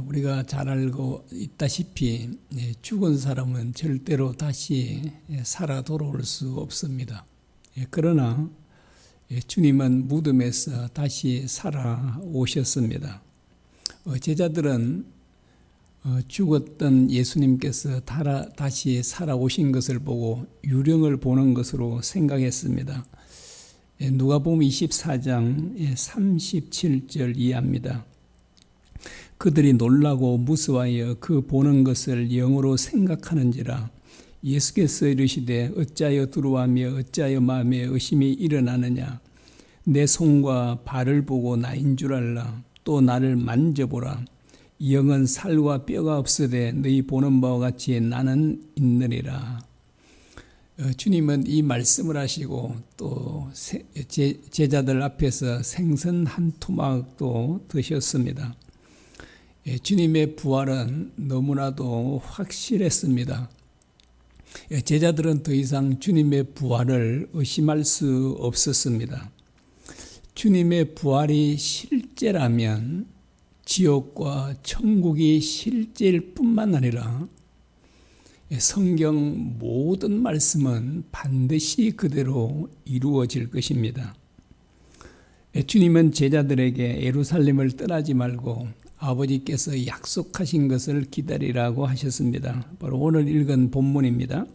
우리가 잘 알고 있다시피 죽은 사람은 절대로 다시 살아 돌아올 수 없습니다. 그러나 주님은 무덤에서 다시 살아오셨습니다. 제자들은 죽었던 예수님께서 다시 살아오신 것을 보고 유령을 보는 것으로 생각했습니다. 누가복음 24장 37절 이하입니다. 그들이 놀라고 무서워하여 그 보는 것을 영으로 생각하는지라. 예수께서 이르시되 어찌하여 두려워하며 어찌하여 마음에 의심이 일어나느냐. 내 손과 발을 보고 나인 줄 알라. 또 나를 만져보라. 영은 살과 뼈가 없으되 너희 보는 바와 같이 나는 있느니라. 주님은 이 말씀을 하시고 또 제자들 앞에서 생선 한 토막도 드셨습니다. 주님의 부활은 너무나도 확실했습니다. 제자들은 더 이상 주님의 부활을 의심할 수 없었습니다. 주님의 부활이 실제라면 지옥과 천국이 실제일 뿐만 아니라 성경 모든 말씀은 반드시 그대로 이루어질 것입니다. 주님은 제자들에게 예루살렘을 떠나지 말고 아버지께서 약속하신 것을 기다리라고 하셨습니다. 바로 오늘 읽은 본문입니다.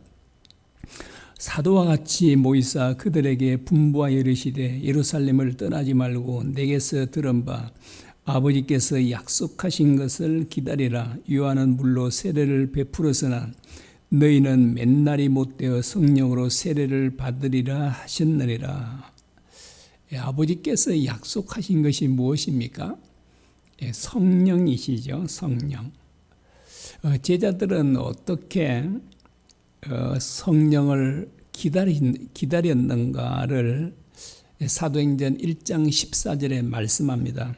사도와 같이 모이사 그들에게 분부하여 이르시되 예루살렘을 떠나지 말고 내게서 들은 바 아버지께서 약속하신 것을 기다리라. 요한은 물로 세례를 베풀었으나 너희는 맨날이 못되어 성령으로 세례를 받으리라 하셨느니라. 아버지께서 약속하신 것이 무엇입니까? 성령이시죠. 성령. 제자들은 어떻게 성령을 기다렸는가를 사도행전 1장 14절에 말씀합니다.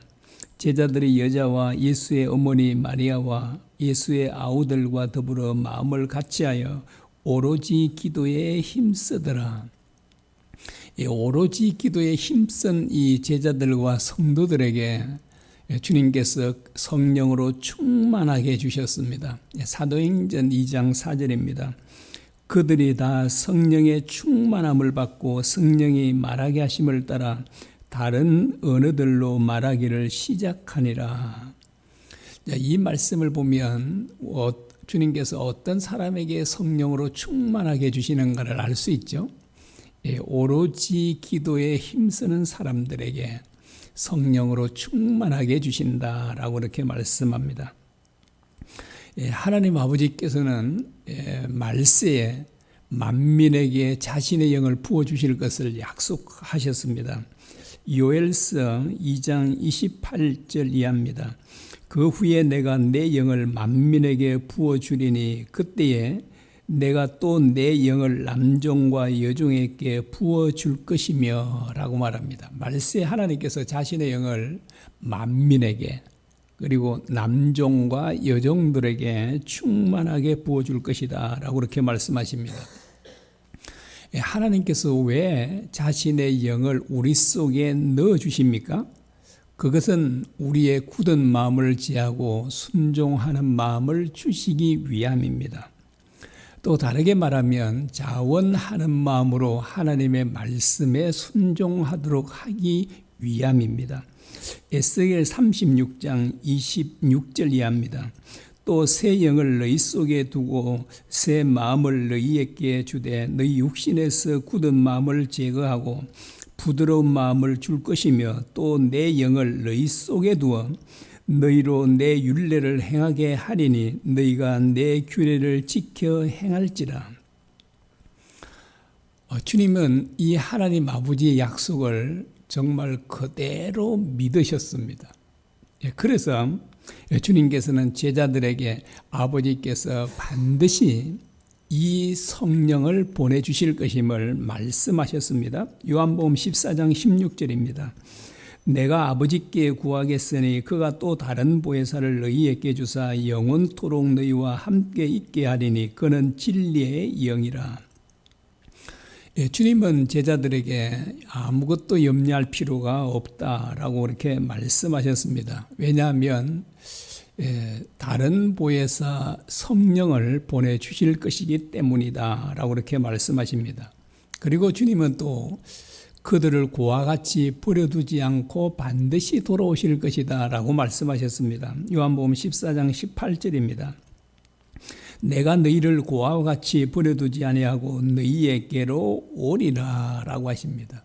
제자들이 여자와 예수의 어머니 마리아와 예수의 아우들과 더불어 마음을 같이하여 오로지 기도에 힘쓰더라. 오로지 기도에 힘쓴 이 제자들과 성도들에게 주님께서 성령으로 충만하게 해주셨습니다. 사도행전 2장 4절입니다. 그들이 다 성령의 충만함을 받고 성령이 말하게 하심을 따라 다른 언어들로 말하기를 시작하니라. 이 말씀을 보면 주님께서 어떤 사람에게 성령으로 충만하게 해주시는가를 알 수 있죠. 오로지 기도에 힘쓰는 사람들에게 성령으로 충만하게 해주신다라고 이렇게 말씀합니다. 하나님 아버지께서는 말세에 만민에게 자신의 영을 부어주실 것을 약속하셨습니다. 요엘서 2장 28절 이하입니다. 그 후에 내가 내 영을 만민에게 부어주리니 그때에 내가 또 내 영을 남종과 여종에게 부어줄 것이며 라고 말합니다. 말세 하나님께서 자신의 영을 만민에게 그리고 남종과 여종들에게 충만하게 부어줄 것이다 라고 그렇게 말씀하십니다. 하나님께서 왜 자신의 영을 우리 속에 넣어주십니까? 그것은 우리의 굳은 마음을 지하고 순종하는 마음을 주시기 위함입니다. 또 다르게 말하면 자원하는 마음으로 하나님의 말씀에 순종하도록 하기 위함입니다. 에스겔 36장 26절 이하입니다. 또 새 영을 너희 속에 두고 새 마음을 너희에게 주되 너희 육신에서 굳은 마음을 제거하고 부드러운 마음을 줄 것이며 또 내 영을 너희 속에 두어 너희로 내 율례를 행하게 하리니 너희가 내 규례를 지켜 행할지라. 주님은 이 하나님 아버지의 약속을 정말 그대로 믿으셨습니다. 그래서 주님께서는 제자들에게 아버지께서 반드시 이 성령을 보내주실 것임을 말씀하셨습니다. 요한복음 14장 16절입니다. 내가 아버지께 구하겠으니 그가 또 다른 보혜사를 너희에게 주사 영원토록 너희와 함께 있게 하리니 그는 진리의 영이라. 주님은 제자들에게 아무것도 염려할 필요가 없다라고 이렇게 말씀하셨습니다. 왜냐하면 다른 보혜사 성령을 보내주실 것이기 때문이다 라고 이렇게 말씀하십니다. 그리고 주님은 또 그들을 고와 같이 버려두지 않고 반드시 돌아오실 것이다 라고 말씀하셨습니다. 요한복음 14장 18절입니다. 내가 너희를 고아와 같이 버려두지 아니하고 너희에게로 오리라 라고 하십니다.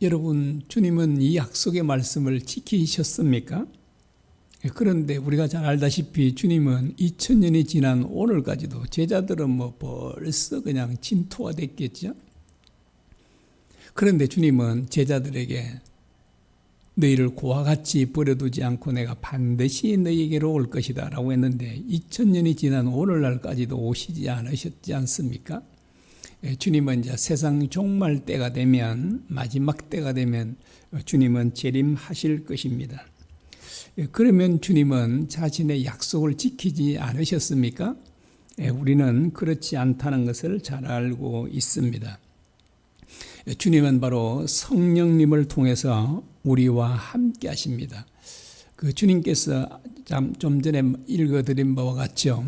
여러분, 주님은 이 약속의 말씀을 지키셨습니까? 그런데 우리가 잘 알다시피 주님은 2000년이 지난 오늘까지도 제자들은 벌써 그냥 진토가 됐겠죠. 그런데 주님은 제자들에게 너희를 고와 같이 버려두지 않고 내가 반드시 너희에게로 올 것이다 라고 했는데 2000년이 지난 오늘날까지도 오시지 않으셨지 않습니까? 주님은 이제 세상 종말 때가 되면, 마지막 때가 되면 주님은 재림하실 것입니다. 그러면 주님은 자신의 약속을 지키지 않으셨습니까? 우리는 그렇지 않다는 것을 잘 알고 있습니다. 주님은 바로 성령님을 통해서 우리와 함께 하십니다. 그 주님께서 좀 전에 읽어드린 바와 같죠.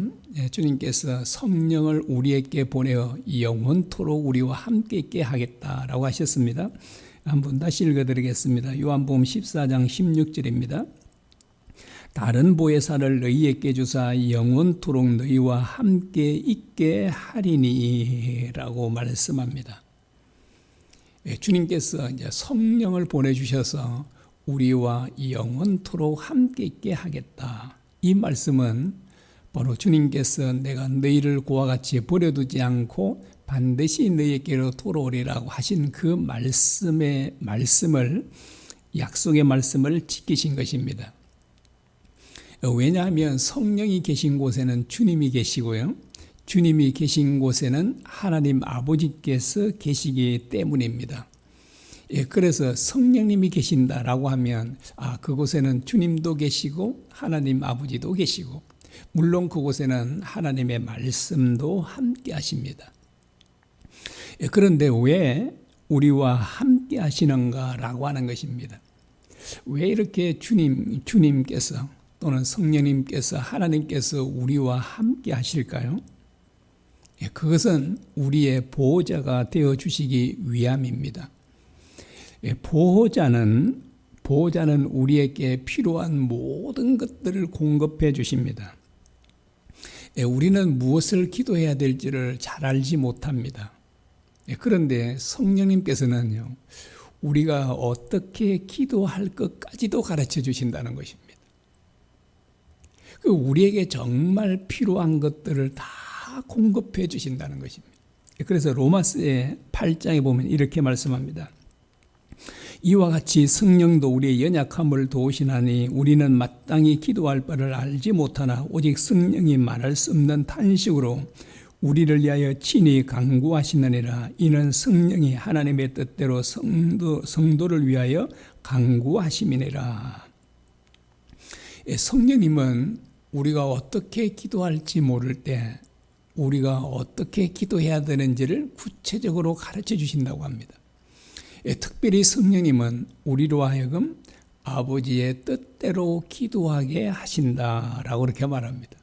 주님께서 성령을 우리에게 보내어 영원토록 우리와 함께 있게 하겠다라고 하셨습니다. 한번 다시 읽어드리겠습니다. 요한복음 14장 16절입니다. 다른 보혜사를 너희에게 주사 영원토록 너희와 함께 있게 하리니 라고 말씀합니다. 주님께서 이제 성령을 보내주셔서 우리와 영원토록 함께 있게 하겠다. 이 말씀은 바로 주님께서 내가 너희를 고와 같이 버려두지 않고 반드시 너희에게로 돌아오리라고 하신 그 약속의 말씀을 지키신 것입니다. 왜냐하면 성령이 계신 곳에는 주님이 계시고요. 주님이 계신 곳에는 하나님 아버지께서 계시기 때문입니다. 그래서 성령님이 계신다라고 하면 그곳에는 주님도 계시고 하나님 아버지도 계시고 물론 그곳에는 하나님의 말씀도 함께 하십니다. 그런데 왜 우리와 함께 하시는가라고 하는 것입니다. 왜 이렇게 주님께서 또는 성령님께서 하나님께서 우리와 함께 하실까요? 그것은 우리의 보호자가 되어주시기 위함입니다. 보호자는 우리에게 필요한 모든 것들을 공급해 주십니다. 우리는 무엇을 기도해야 될지를 잘 알지 못합니다. 그런데 성령님께서는요, 우리가 어떻게 기도할 것까지도 가르쳐 주신다는 것입니다. 우리에게 정말 필요한 것들을 다 공급해 주신다는 것입니다. 그래서 로마서의 8장에 보면 이렇게 말씀합니다. 이와 같이 성령도 우리의 연약함을 도우시나니 우리는 마땅히 기도할 바를 알지 못하나 오직 성령이 말할 수 없는 탄식으로 우리를 위하여 친히 간구하시느니라. 이는 성령이 하나님의 뜻대로 성도를 위하여 간구하심이니라. 성령님은 우리가 어떻게 기도할지 모를 때 우리가 어떻게 기도해야 되는지를 구체적으로 가르쳐 주신다고 합니다. 특별히 성령님은 우리로 하여금 아버지의 뜻대로 기도하게 하신다라고 그렇게 말합니다.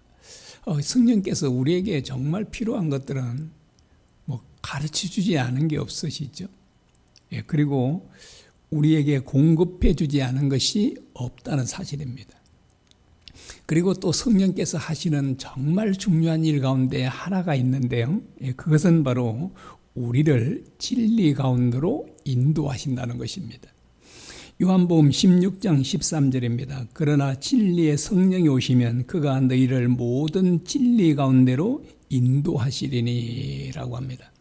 성령께서 우리에게 정말 필요한 것들은 가르쳐 주지 않은 게 없으시죠. 그리고 우리에게 공급해 주지 않은 것이 없다는 사실입니다. 그리고 또 성령께서 하시는 정말 중요한 일 가운데 하나가 있는데요. 그것은 바로 우리를 진리 가운데로 인도하신다는 것입니다. 요한복음 16장 13절입니다. 그러나 진리의 성령이 오시면 그가 너희를 모든 진리 가운데로 인도하시리니 라고 합니다.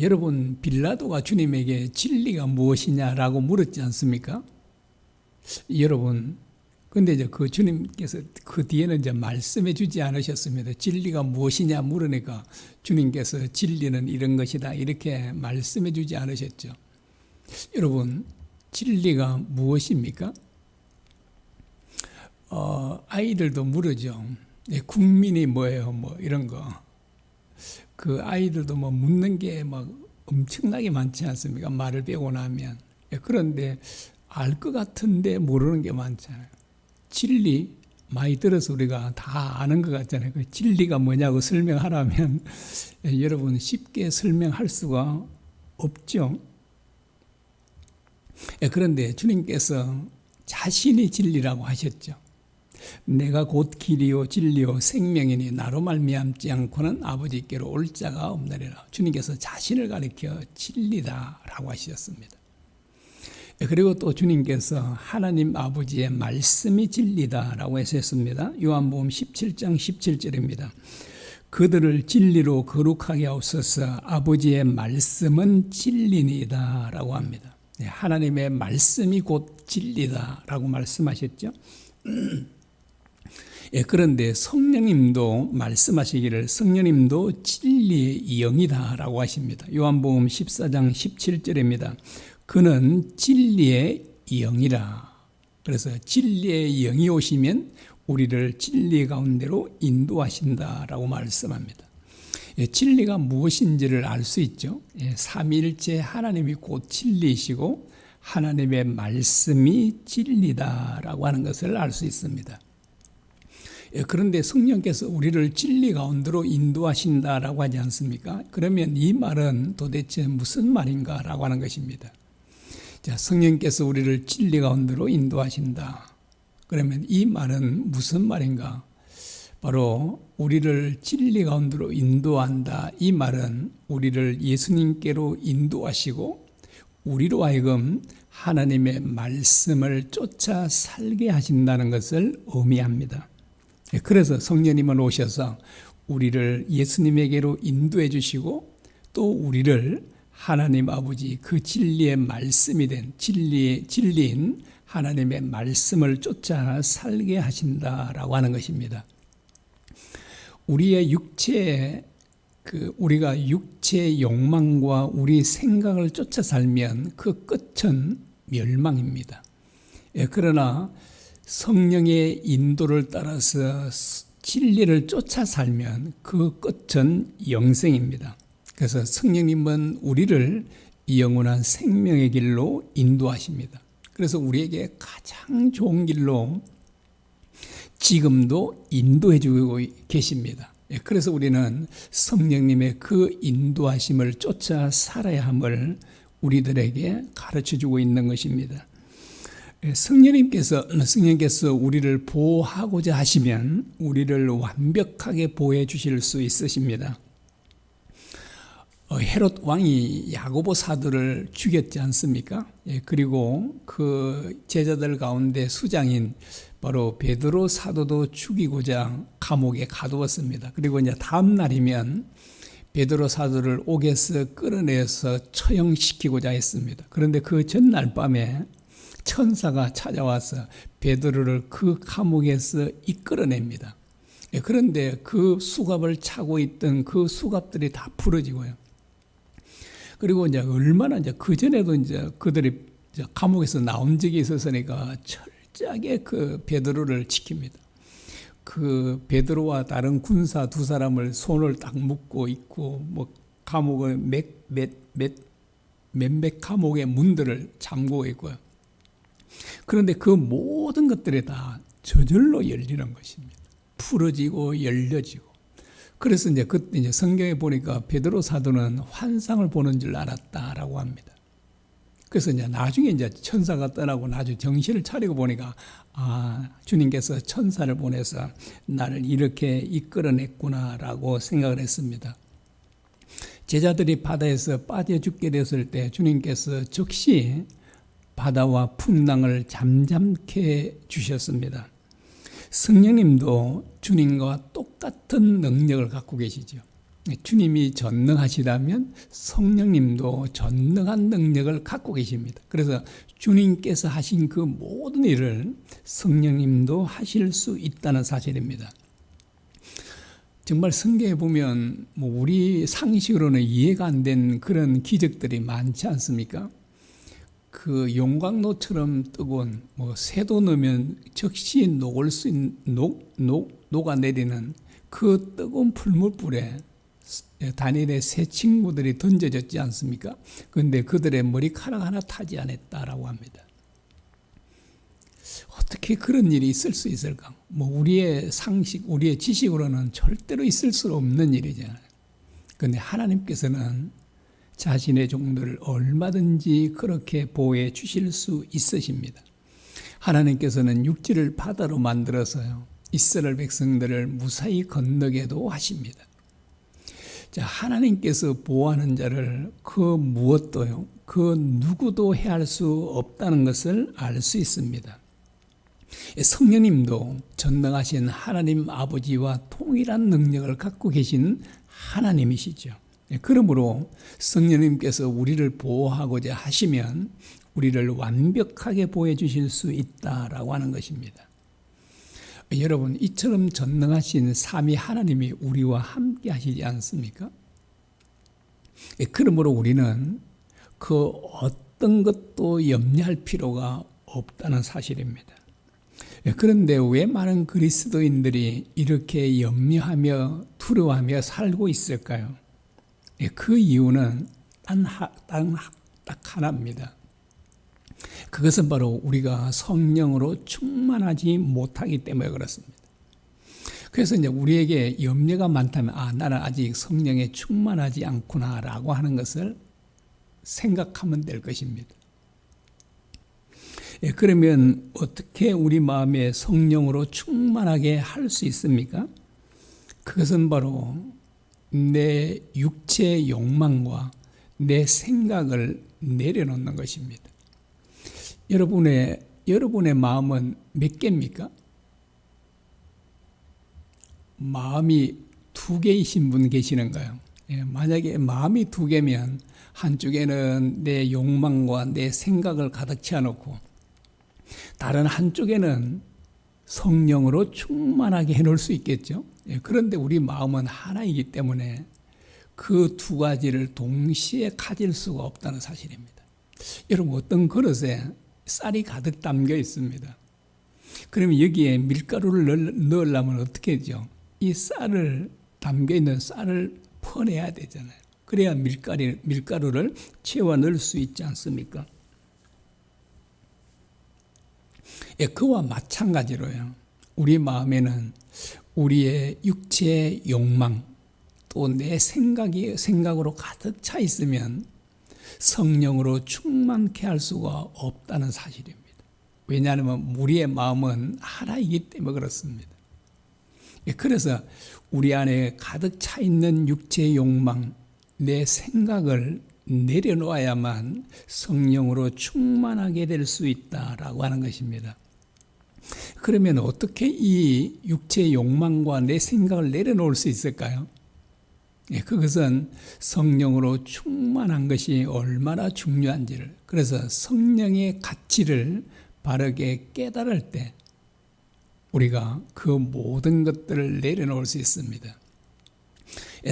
여러분, 빌라도가 주님에게 진리가 무엇이냐라고 물었지 않습니까? 여러분, 근데 이제 그 주님께서 그 뒤에는 이제 말씀해 주지 않으셨습니다. 진리가 무엇이냐 물으니까 주님께서 진리는 이런 것이다 이렇게 말씀해 주지 않으셨죠. 여러분, 진리가 무엇입니까? 아이들도 물으죠. 국민이 뭐예요? 이런 거. 그 아이들도 묻는 게 엄청나게 많지 않습니까? 말을 빼고 나면. 그런데 알 것 같은데 모르는 게 많잖아요. 진리 많이 들어서 우리가 다 아는 것 같잖아요. 그 진리가 뭐냐고 설명하라면 여러분 쉽게 설명할 수가 없죠. 그런데 주님께서 자신이 진리라고 하셨죠. 내가 곧 길이요 진리요 생명이니 나로 말미암지 않고는 아버지께로 올 자가 없느니라. 주님께서 자신을 가리켜 진리다라고 하셨습니다. 그리고 또 주님께서 하나님 아버지의 말씀이 진리다라고 하셨습니다. 요한복음 17장 17절입니다. 그들을 진리로 거룩하게 하옵소서. 아버지의 말씀은 진리니이다 라고 합니다. 하나님의 말씀이 곧 진리다라고 말씀하셨죠. 그런데 성령님도 말씀하시기를 성령님도 진리의 영이다라고 하십니다. 요한복음 14장 17절입니다. 그는 진리의 영이라. 그래서 진리의 영이 오시면 우리를 진리 가운데로 인도하신다라고 말씀합니다. 진리가 무엇인지를 알 수 있죠. 삼위일체 하나님이 곧 진리이시고 하나님의 말씀이 진리다라고 하는 것을 알 수 있습니다. 그런데 성령께서 우리를 진리 가운데로 인도하신다라고 하지 않습니까? 그러면 이 말은 도대체 무슨 말인가라고 하는 것입니다. 자, 성령께서 우리를 진리 가운데로 인도하신다. 그러면 이 말은 무슨 말인가? 바로 우리를 진리 가운데로 인도한다. 이 말은 우리를 예수님께로 인도하시고 우리로 하여금 하나님의 말씀을 쫓아 살게 하신다는 것을 의미합니다. 그래서 성령님은 오셔서 우리를 예수님에게로 인도해 주시고 또 우리를 하나님 아버지 그 진리의 말씀이 된 진리인 하나님의 말씀을 쫓아 살게 하신다라고 하는 것입니다. 우리의 우리가 육체의 욕망과 우리 생각을 쫓아 살면 그 끝은 멸망입니다. 그러나 성령의 인도를 따라서 진리를 쫓아 살면 그 끝은 영생입니다. 그래서 성령님은 우리를 영원한 생명의 길로 인도하십니다. 그래서 우리에게 가장 좋은 길로 지금도 인도해 주고 계십니다. 그래서 우리는 성령님의 그 인도하심을 쫓아 살아야 함을 우리들에게 가르쳐 주고 있는 것입니다. 성령님께서 우리를 보호하고자 하시면 우리를 완벽하게 보호해 주실 수 있으십니다. 헤롯 왕이 야고보 사도를 죽였지 않습니까? 그리고 그 제자들 가운데 수장인 바로 베드로 사도도 죽이고자 감옥에 가두었습니다. 그리고 이제 다음 날이면 베드로 사도를 옥에서 끌어내서 처형시키고자 했습니다. 그런데 그 전날 밤에 천사가 찾아와서 베드로를 그 감옥에서 이끌어냅니다. 그런데 그 수갑을 차고 있던 그 수갑들이 다 풀어지고요. 그리고 이제 얼마나 이제 그 전에도 이제 그들이 감옥에서 나온 적이 있었으니까 철저하게 그 베드로를 지킵니다. 그 베드로와 다른 군사 두 사람을 손을 딱 묶고 있고 뭐 감옥의 몇몇 감옥의 문들을 잠그고 있고요. 그런데 그 모든 것들이 다 저절로 열리는 것입니다. 풀어지고 열려지고. 그래서 이제 이제 성경에 보니까 베드로 사도는 환상을 보는 줄 알았다라고 합니다. 그래서 이제 나중에 이제 천사가 떠나고 나중에 정신을 차리고 보니까 주님께서 천사를 보내서 나를 이렇게 이끌어냈구나라고 생각을 했습니다. 제자들이 바다에서 빠져 죽게 됐을 때 주님께서 즉시 바다와 풍랑을 잠잠케 주셨습니다. 성령님도 주님과 똑같은 능력을 갖고 계시죠. 주님이 전능하시다면 성령님도 전능한 능력을 갖고 계십니다. 그래서 주님께서 하신 그 모든 일을 성령님도 하실 수 있다는 사실입니다. 정말 성경에 보면 우리 상식으로는 이해가 안 된 그런 기적들이 많지 않습니까? 그 용광로처럼 뜨거운 새도 넣으면 즉시 녹아내리는 그 뜨거운 풀물불에 다니엘의 세 친구들이 던져졌지 않습니까? 그런데 그들의 머리카락 하나 타지 않았다라고 합니다. 어떻게 그런 일이 있을 수 있을까? 뭐 우리의 상식, 우리의 지식으로는 절대로 있을 수 없는 일이잖아요. 그런데 하나님께서는 자신의 종들을 얼마든지 그렇게 보호해 주실 수 있으십니다. 하나님께서는 육지를 바다로 만들어서요, 이스라엘 백성들을 무사히 건너게도 하십니다. 자, 하나님께서 보호하는 자를 그 무엇도요, 그 누구도 해할 수 없다는 것을 알 수 있습니다. 성령님도 전능하신 하나님 아버지와 동일한 능력을 갖고 계신 하나님이시죠. 그러므로 성령님께서 우리를 보호하고자 하시면 우리를 완벽하게 보호해 주실 수 있다라고 하는 것입니다. 여러분, 이처럼 전능하신 삼위 하나님이 우리와 함께 하시지 않습니까? 그러므로 우리는 그 어떤 것도 염려할 필요가 없다는 사실입니다. 그런데 왜 많은 그리스도인들이 이렇게 염려하며 두려워하며 살고 있을까요? 그 이유는 딱 하나입니다. 그것은 바로 우리가 성령으로 충만하지 못하기 때문에 그렇습니다. 그래서 이제 우리에게 염려가 많다면, 나는 아직 성령에 충만하지 않구나라고 하는 것을 생각하면 될 것입니다. 그러면 어떻게 우리 마음에 성령으로 충만하게 할 수 있습니까? 그것은 바로 내 육체의 욕망과 내 생각을 내려놓는 것입니다. 여러분의 마음은 몇 개입니까? 마음이 2개이신 분 계시는가요? 만약에 마음이 2개면 한쪽에는 내 욕망과 내 생각을 가득 채워놓고 다른 한쪽에는 성령으로 충만하게 해놓을 수 있겠죠. 그런데 우리 마음은 하나이기 때문에 그 2가지를 동시에 가질 수가 없다는 사실입니다. 여러분, 어떤 그릇에 쌀이 가득 담겨 있습니다. 그러면 여기에 밀가루를 넣으려면 어떻게 하죠? 이 쌀을, 담겨있는 쌀을 퍼내야 되잖아요. 그래야 밀가루를 채워 넣을 수 있지 않습니까? 그와 마찬가지로요, 우리 마음에는 우리의 육체의 욕망, 또 내 생각으로 가득 차 있으면 성령으로 충만케 할 수가 없다는 사실입니다. 왜냐하면 우리의 마음은 하나이기 때문에 그렇습니다. 그래서 우리 안에 가득 차 있는 육체의 욕망, 내 생각을 내려놓아야만 성령으로 충만하게 될 수 있다라고 하는 것입니다. 그러면 어떻게 이 육체의 욕망과 내 생각을 내려놓을 수 있을까요? 그것은 성령으로 충만한 것이 얼마나 중요한지를, 그래서 성령의 가치를 바르게 깨달을 때 우리가 그 모든 것들을 내려놓을 수 있습니다.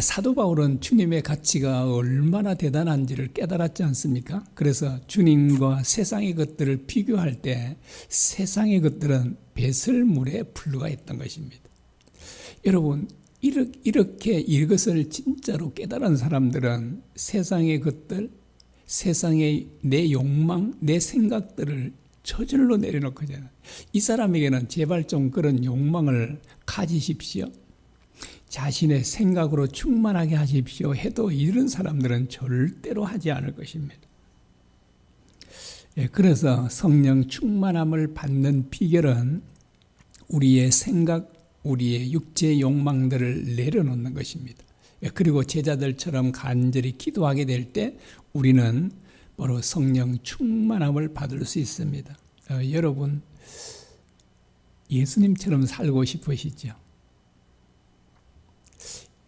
사도 바울은 주님의 가치가 얼마나 대단한지를 깨달았지 않습니까? 그래서 주님과 세상의 것들을 비교할 때 세상의 것들은 배설물에 불과했던 것입니다. 여러분, 이렇게 이것을 진짜로 깨달은 사람들은 세상의 것들, 세상의 내 욕망, 내 생각들을 저절로 내려놓거든요. 이 사람에게는 제발 좀 그런 욕망을 가지십시오, 자신의 생각으로 충만하게 하십시오 해도 이런 사람들은 절대로 하지 않을 것입니다. 그래서 성령 충만함을 받는 비결은 우리의 생각, 우리의 육체의 욕망들을 내려놓는 것입니다. 그리고 제자들처럼 간절히 기도하게 될 때 우리는 바로 성령 충만함을 받을 수 있습니다. 여러분, 예수님처럼 살고 싶으시죠?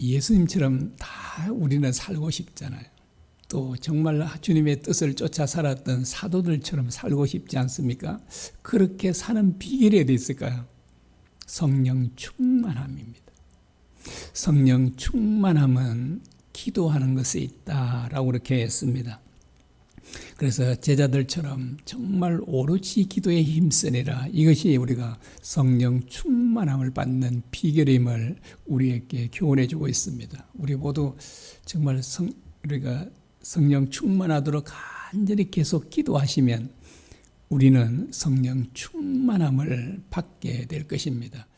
예수님처럼 다 우리는 살고 싶잖아요. 또 정말 주님의 뜻을 쫓아 살았던 사도들처럼 살고 싶지 않습니까? 그렇게 사는 비결이 어디 있을까요? 성령 충만함입니다. 성령 충만함은 기도하는 것에 있다라고 그렇게 했습니다. 그래서 제자들처럼 정말 오롯이 기도에 힘쓰니라, 이것이 우리가 성령 충만함을 받는 비결임을 우리에게 교훈해 주고 있습니다. 우리 모두 정말 우리가 성령 충만하도록 간절히 계속 기도하시면 우리는 성령 충만함을 받게 될 것입니다.